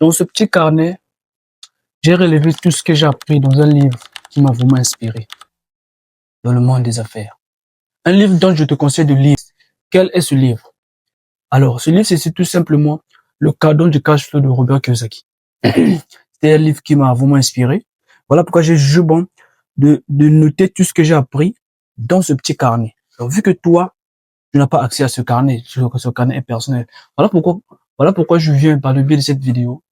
Dans ce petit carnet, j'ai relevé tout ce que j'ai appris dans un livre qui m'a vraiment inspiré dans le monde des affaires. Un livre dont je te conseille de lire. Quel est ce livre? Alors, ce livre, c'est tout simplement Le Cadeau du Cash Flow de Robert Kiyosaki. C'est un livre qui m'a vraiment inspiré. Voilà pourquoi j'ai jugé bon de noter tout ce que j'ai appris dans ce petit carnet. Alors, vu que toi, tu n'as pas accès à ce carnet, ce carnet est personnel. Voilà pourquoi je viens par le biais de cette vidéo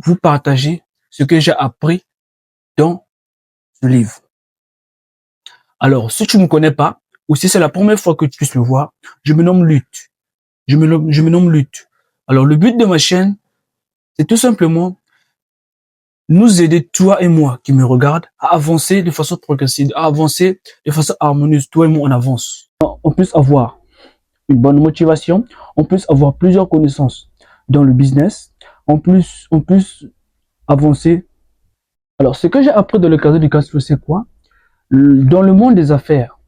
vous partager ce que j'ai appris dans ce livre. Alors, si tu ne me connais pas, ou si c'est la première fois que tu puisses le voir, je me nomme Lutte. Je me nomme Lutte. Alors, le but de ma chaîne, c'est tout simplement nous aider, toi et moi qui me regarde, à avancer de façon progressive, à avancer de façon harmonieuse. Toi et moi, on avance. On puisse avoir une bonne motivation, on puisse avoir plusieurs connaissances dans le business, on puisse avancer. Alors, ce que j'ai appris dans le cadre du cash flow, c'est quoi? Dans le monde des affaires,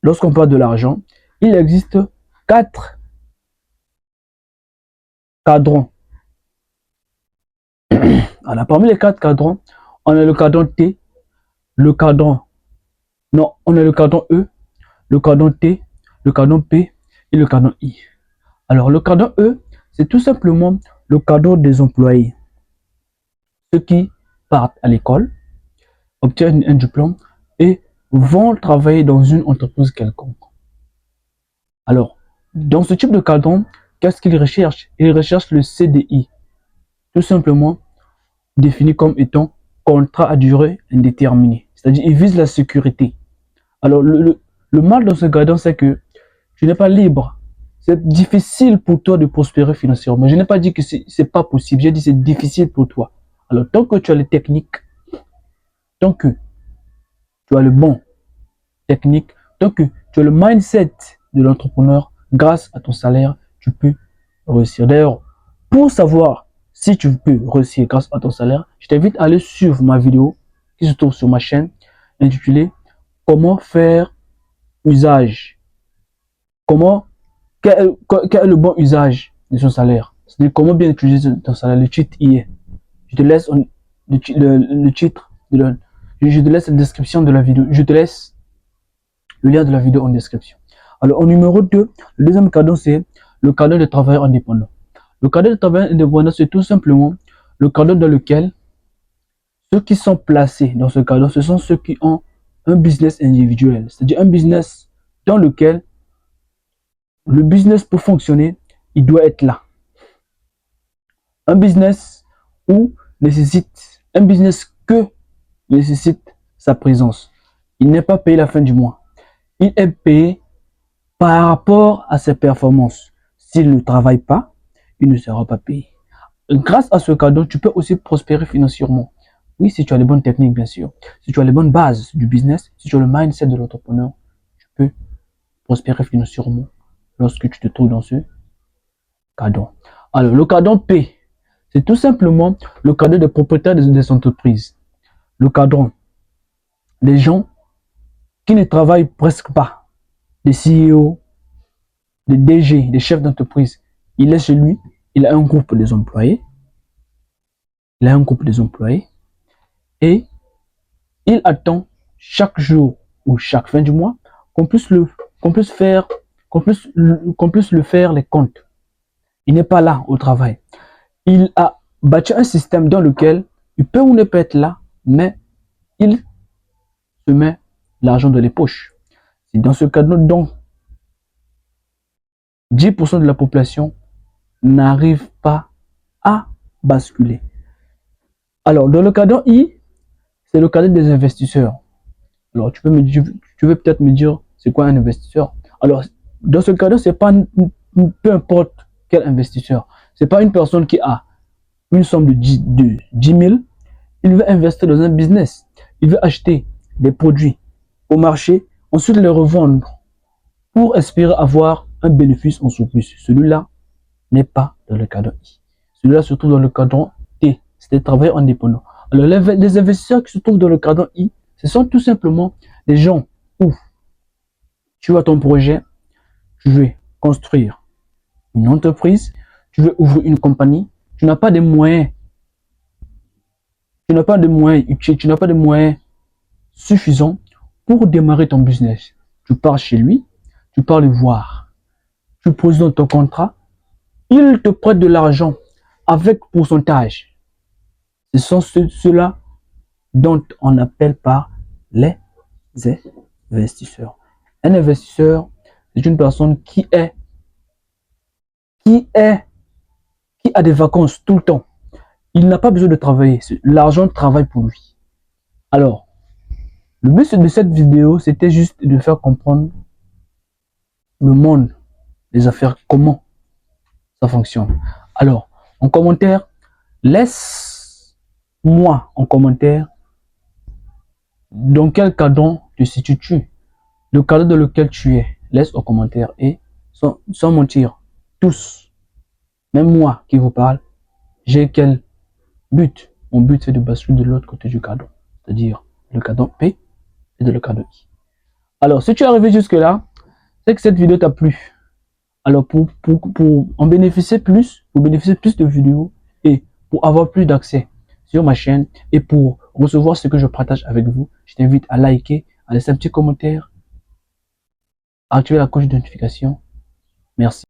lorsqu'on parle de l'argent, il existe 4 cadrans. Alors, parmi les 4 cadrans, on a le cadran T, on a le cadran E, le cadran T, le cadran P et le cadran I. Alors, le cadran E, c'est tout simplement le cadran des employés. Ceux qui partent à l'école, obtiennent un diplôme et vont travailler dans une entreprise quelconque. Alors, dans ce type de cadran, qu'est-ce qu'ils recherchent? Ils recherchent le CDI, tout simplement défini comme étant contrat à durée indéterminée. C'est-à-dire, ils visent la sécurité. Alors, le mal dans ce cadran, c'est que tu n'es pas libre. C'est difficile pour toi de prospérer financièrement. Je n'ai pas dit que c'est pas possible, j'ai dit que c'est difficile pour toi. Alors, tant que tu as les techniques, tant que tu as le bon technique, tant que tu as le mindset de l'entrepreneur, grâce à ton salaire, tu peux réussir. D'ailleurs, pour savoir si tu peux réussir grâce à ton salaire, je t'invite à aller suivre ma vidéo qui se trouve sur ma chaîne intitulée Comment faire usage. Quel est le bon usage de son salaire? C'est-à-dire comment bien utiliser ton salaire. Le titre y est. Je te laisse le titre, je te laisse la description de la vidéo. Je te laisse le lien de la vidéo en description. Alors, au numéro 2, le deuxième cadeau, c'est le cadeau de travailleur indépendant. Le cadeau de travailleur indépendant, c'est tout simplement le cadeau dans lequel ceux qui sont placés dans ce cadeau, ce sont ceux qui ont un business individuel. C'est-à-dire un business dans lequel le business pour fonctionner, il doit être là. Un business un business que nécessite sa présence. Il n'est pas payé la fin du mois. Il est payé par rapport à ses performances. S'il ne travaille pas, il ne sera pas payé. Grâce à ce cadeau, tu peux aussi prospérer financièrement. Oui, si tu as les bonnes techniques, bien sûr. Si tu as les bonnes bases du business, si tu as le mindset de l'entrepreneur, tu peux prospérer financièrement lorsque tu te trouves dans ce cadeau. Alors, le cadeau P, c'est tout simplement le cadeau des propriétaires des entreprises. Le cadran des gens qui ne travaillent presque pas. Des CEO, des DG, des chefs d'entreprise. Il est chez lui, il a un groupe des employés. Et il attend chaque jour ou chaque fin du mois qu'on puisse le faire les comptes. Il n'est pas là au travail. Il a bâti un système dans lequel il peut ou ne peut être là, mais il se met l'argent dans les poches. C'est dans ce cadre dont 10% de la population n'arrive pas à basculer. Alors, dans le cadre I, c'est le cadre des investisseurs. Alors, tu veux peut-être me dire, c'est quoi un investisseur? Alors, dans ce cadre, c'est pas peu importe quel investisseur. C'est pas une personne qui a une somme de 10 000. Il veut investir dans un business. Il veut acheter des produits au marché, ensuite les revendre pour espérer avoir un bénéfice en surplus. Celui-là n'est pas dans le cadre I. Celui-là se trouve dans le cadre T, c'est des travailleurs indépendants. Alors, les investisseurs qui se trouvent dans le cadre I, ce sont tout simplement des gens où tu as ton projet, tu veux construire une entreprise, tu veux ouvrir une compagnie, Tu n'as pas de moyens. Tu n'as pas de moyens utiles, tu n'as pas de moyens suffisants pour démarrer ton business. Tu pars chez lui, tu pars le voir. Tu poses dans ton contrat, il te prête de l'argent avec pourcentage. Ce sont ceux-là dont on appelle par les investisseurs. Un investisseur, c'est une personne qui a des vacances tout le temps. Il n'a pas besoin de travailler. L'argent travaille pour lui. Alors, le but de cette vidéo, c'était juste de faire comprendre le monde des affaires, comment ça fonctionne. Alors, en commentaire, laisse-moi en commentaire dans quel cadre te situes-tu, le cadre dans lequel tu es. Laisse en commentaire et sans mentir, tous, même moi qui vous parle, j'ai quel but? Mon but, c'est de basculer de l'autre côté du cadre, c'est-à-dire le cadre P et de le cadre I. Alors, si tu es arrivé jusque-là, c'est que cette vidéo t'a plu. Alors, pour en bénéficier plus, pour bénéficier plus de vidéos et pour avoir plus d'accès sur ma chaîne et pour recevoir ce que je partage avec vous, je t'invite à liker, à laisser un petit commentaire, à activer la cloche de notification. Merci.